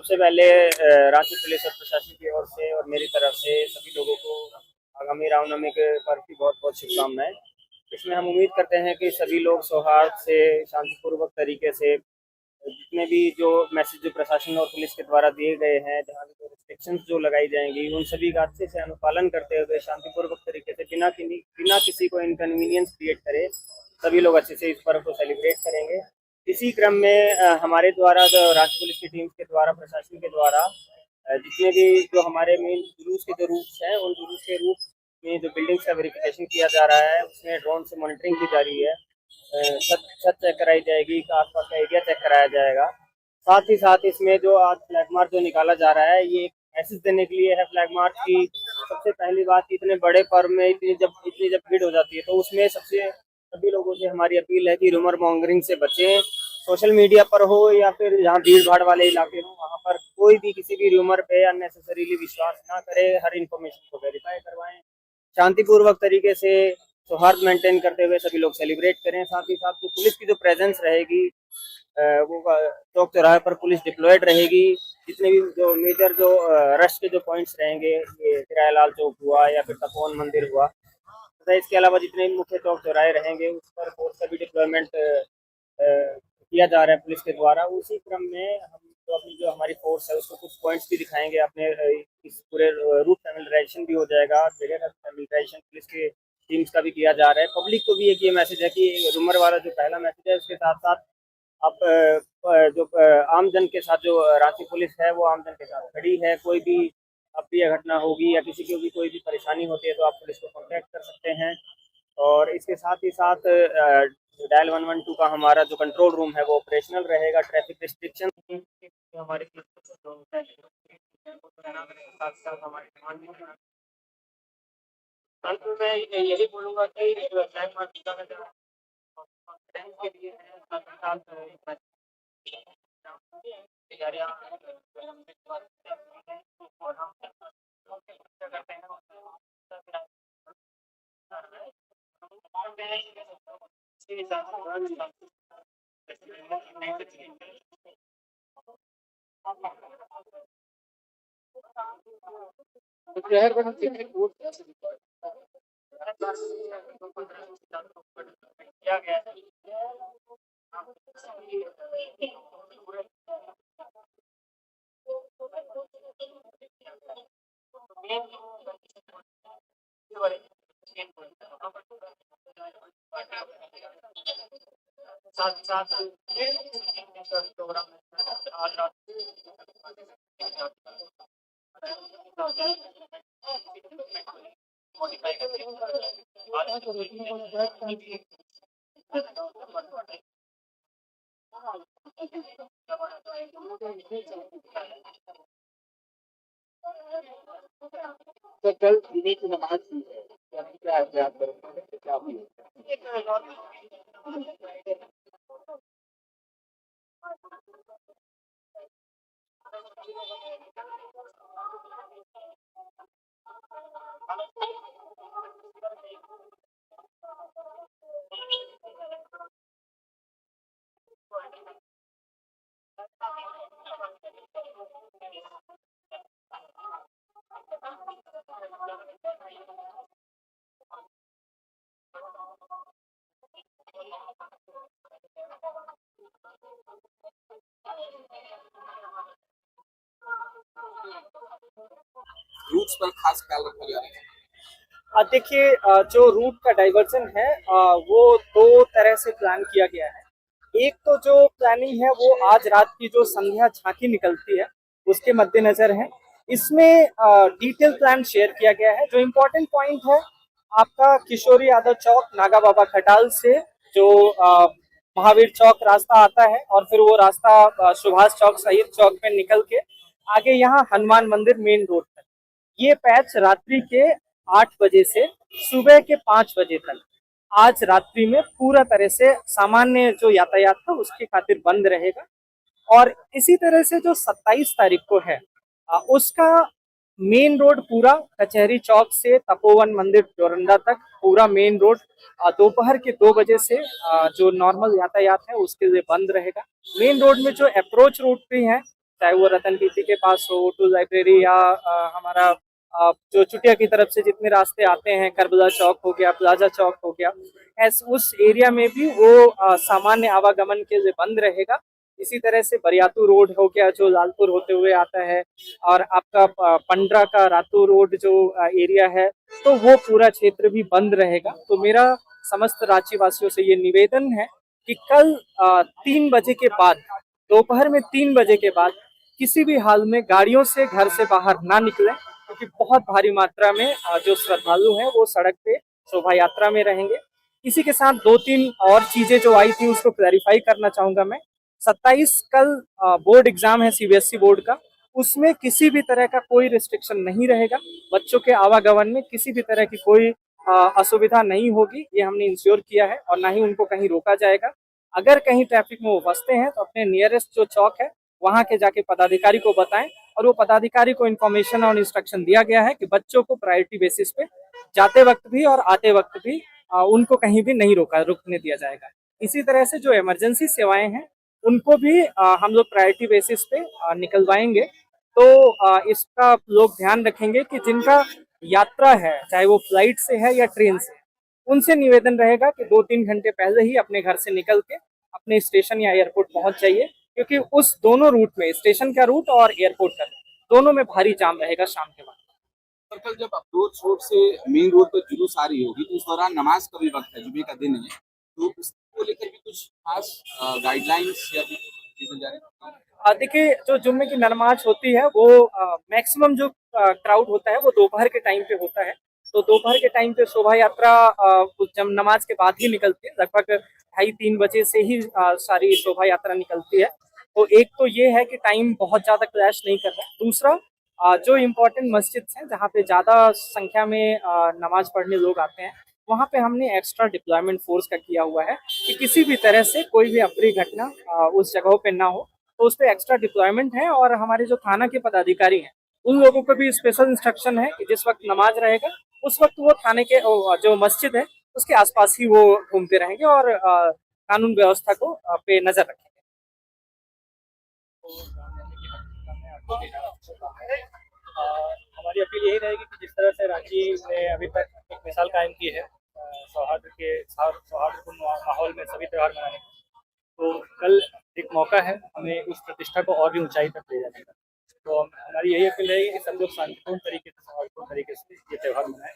सबसे पहले रांची पुलिस और प्रशासन की ओर से और मेरी तरफ से सभी लोगों को आगामी रामनवमी के पर्व की बहुत बहुत शुभकामनाएं। इसमें हम उम्मीद करते हैं कि सभी लोग सौहार्द से शांतिपूर्वक तरीके से जितने भी जो मैसेज जो प्रशासन और पुलिस के द्वारा दिए गए हैं, जहाँ भी जो रिस्ट्रिक्शंस जो लगाई जाएंगी उन सभी का अच्छे से अनुपालन करते हुए शांतिपूर्वक तरीके से बिना किसी को इनकन्वीनियंस क्रिएट करे सभी लोग अच्छे से इस पर्व को सेलिब्रेट करेंगे। इसी क्रम में हमारे द्वारा जो राज्य पुलिस की टीम के द्वारा प्रशासन के द्वारा जितने भी जो हमारे मेन जुलूस के जो रूट्स हैं उन जुलूस के रूट में जो बिल्डिंग्स का वेरिफिकेशन किया जा रहा है उसमें ड्रोन से मॉनिटरिंग की जा रही है। छत छत चेक कराई जाएगी, आसपास का एरिया चेक कराया जाएगा। साथ ही साथ इसमें जो आज फ्लैग मार्च जो निकाला जा रहा है ये एक मैसेज देने के लिए है फ्लैग मार्च की। सबसे पहली बात, इतने बड़े पर्व में इतनी जब भीड़ हो जाती है तो उसमें सबसे सभी लोगों से हमारी अपील है कि रूमर मॉन्गरिंग से बचें। सोशल मीडिया पर हो या फिर जहाँ भीड़ भाड़ वाले इलाके हो वहाँ पर कोई भी किसी भी रूमर पे अननेसेसरीली विश्वास ना करे। हर इन्फॉर्मेशन को वेरीफाई करवाएं, शांतिपूर्वक तरीके से सौहार्द मेंटेन करते हुए सभी लोग सेलिब्रेट करें। साथ ही साथ जो पुलिस की जो प्रेजेंस रहेगी वो चौक चौराहे पर पुलिस डिप्लॉयड रहेगी। जितने भी जो मेजर जो रश के जो पॉइंट्स रहेंगे, ये किरायालाल चौक हुआ या फिर तपोवन मंदिर हुआ तथा इसके अलावा जितने भी मुख्य चौक चौराहे रहेंगे उस पर फोर्स का भी डिप्लॉयमेंट किया जा रहा है पुलिस के द्वारा। उसी क्रम में हम जो हमारी फोर्स है उसको कुछ पॉइंट्स भी दिखाएंगे अपने इस पूरे रूट फैमिलिटाइजेशन भी हो जाएगा, जगह का फैमिलिटाइजेशन पुलिस के टीम्स का भी किया जा रहा है। पब्लिक को भी एक ये मैसेज है कि रूमर वाला जो पहला मैसेज है उसके साथ साथ आप जो आम जन के साथ जो रांची पुलिस है वो आम जन के साथ खड़ी है। कोई भी अप्रिय घटना होगी या किसी को भी कोई भी परेशानी होती है तो आप पुलिस को कॉन्टैक्ट कर सकते हैं। और इसके साथ ही साथ डायल 112 का हमारा जो कंट्रोल रूम है वो ऑपरेशनल रहेगा। ट्रैफिक रिस्ट्रिक्शन हमारे साथ साथ हमारे अंत में यही बोलूंगा कि फ्लैग मार्च के लिए तैयारियां और हम करते हैं शहर बना किया गया है। साथ साथ प्रोग्राम आज रात मॉडिफाई करके तो कल जुमे की नमाज थी, क्या आप क्या रूट्स पर खास ख्याल रखा जा रहा है? देखिए, जो रूट का डाइवर्जन है वो दो तरह से प्लान किया गया है। एक तो जो प्लानिंग है वो आज रात की जो संध्या झांकी निकलती है उसके मद्देनजर है। इसमें डिटेल प्लान शेयर किया गया है। जो इम्पोर्टेंट पॉइंट है आपका किशोरी यादव चौक नागा बाबा खटाल से जो महावीर चौक रास्ता आता है और फिर वो रास्ता सुभाष चौक शहीद चौक पे निकल के आगे यहाँ हनुमान मंदिर मेन रोड तक, ये पैच रात्रि के 8 बजे से सुबह के 5 बजे तक आज रात्रि में पूरा तरह से सामान्य जो यातायात था उसके खातिर बंद रहेगा। और इसी तरह से जो 27 तारीख को है उसका मेन रोड पूरा कचहरी चौक से तपोवन मंदिर डोरंडा तक पूरा मेन रोड दोपहर के 2 बजे से जो नॉर्मल यातायात है उसके लिए बंद रहेगा। मेन रोड में जो अप्रोच रूट भी है चाहे वो रतन टीटी के पास हो, टू लाइब्रेरी, या हमारा जो चुटिया की तरफ से जितने रास्ते आते हैं, करबला चौक हो गया, प्लाजा चौक हो गया, ऐसे उस एरिया में भी वो सामान्य आवागमन के लिए बंद रहेगा। इसी तरह से बरियातू रोड हो गया जो लालपुर होते हुए आता है, और आपका पंडरा का रातू रोड जो एरिया है, तो वो पूरा क्षेत्र भी बंद रहेगा। तो मेरा समस्त रांची वासियों से ये निवेदन है कि कल 3 बजे के बाद, दोपहर में 3 बजे के बाद किसी भी हाल में गाड़ियों से घर से बाहर ना निकलें, क्योंकि बहुत भारी मात्रा में जो श्रद्धालु हैं वो सड़क पे शोभा यात्रा में रहेंगे। इसी के साथ 2-3 और चीजें जो आई थी उसको क्लैरिफाई करना चाहूंगा मैं। 27 कल बोर्ड एग्जाम है सीबीएसई बोर्ड का, उसमें किसी भी तरह का कोई रिस्ट्रिक्शन नहीं रहेगा। बच्चों के आवागमन में किसी भी तरह की कोई असुविधा नहीं होगी, ये हमने इंश्योर किया है, और ना ही उनको कहीं रोका जाएगा। अगर कहीं ट्रैफिक में वो फंसते हैं तो अपने नियरेस्ट जो चौक है वहां के जाके पदाधिकारी को बताएं, और वो पदाधिकारी को इन्फॉर्मेशन और इंस्ट्रक्शन दिया गया है कि बच्चों को प्रायोरिटी बेसिस पे जाते वक्त भी और आते वक्त भी उनको कहीं भी नहीं रुकने दिया जाएगा। इसी तरह से जो इमरजेंसी सेवाएं हैं उनको भी हम लोग प्रायोरिटी बेसिस पे निकलवाएंगे। तो इसका लोग ध्यान रखेंगे कि जिनका यात्रा है, चाहे वो फ्लाइट से है या ट्रेन से, उनसे निवेदन रहेगा कि 2-3 घंटे पहले ही अपने घर से निकल के अपने स्टेशन या एयरपोर्ट पहुंच जाइए, क्योंकि उस दोनों रूट में, स्टेशन का रूट और एयरपोर्ट का रूट, दोनों में भारी जाम रहेगा शाम के बाद। और कल जब अप्रोच रोड से मेन रोड पर जुलूस आ रही होगी तो उस दौरान नमाज का भी वक्त है, जुमे का दिन है, तो उसको लेकर भी कुछ खास गाइडलाइंस या कुछ चीजें जारी हैं? देखिए, जो जुम्मे की नमाज होती है वो मैक्सिमम जो क्राउड होता है वो दोपहर के टाइम पे होता है। तो दोपहर के टाइम पे शोभा यात्रा जब नमाज के बाद ही निकलती है, लगभग 2:30-3 बजे से ही सारी शोभा यात्रा निकलती है। तो एक तो ये है कि टाइम बहुत ज़्यादा क्लैश नहीं कर रहा है। दूसरा, जो इम्पोर्टेंट मस्जिद हैं जहाँ पे ज़्यादा संख्या में नमाज पढ़ने लोग आते हैं, वहाँ पे हमने एक्स्ट्रा डिप्लॉयमेंट फोर्स का किया हुआ है कि किसी भी तरह से कोई भी अप्रिय घटना उस जगहों पे ना हो। तो उस पे एक्स्ट्रा डिप्लॉयमेंट है, और हमारे जो थाना के पदाधिकारी हैं उन लोगों को भी स्पेशल इंस्ट्रक्शन है कि जिस वक्त नमाज रहेगा उस वक्त वो थाने के जो मस्जिद है उसके आसपास ही वो घूमते रहेंगे और कानून व्यवस्था को पे नजर रखेंगे। हमारी अपील यही रहेगी कि जिस तरह से रांची ने अभी तक एक मिसाल कायम की है सौहार्दपूर्ण माहौल में सभी त्यौहार मनाने की, तो कल एक मौका है हमें उस प्रतिष्ठा को और भी ऊंचाई तक ले जाने का। तो हमारी यही अपील रहेगी कि सब लोग शांतिपूर्ण तरीके से, सौहार्दपूर्ण तरीके से ये त्यौहार मनाएं।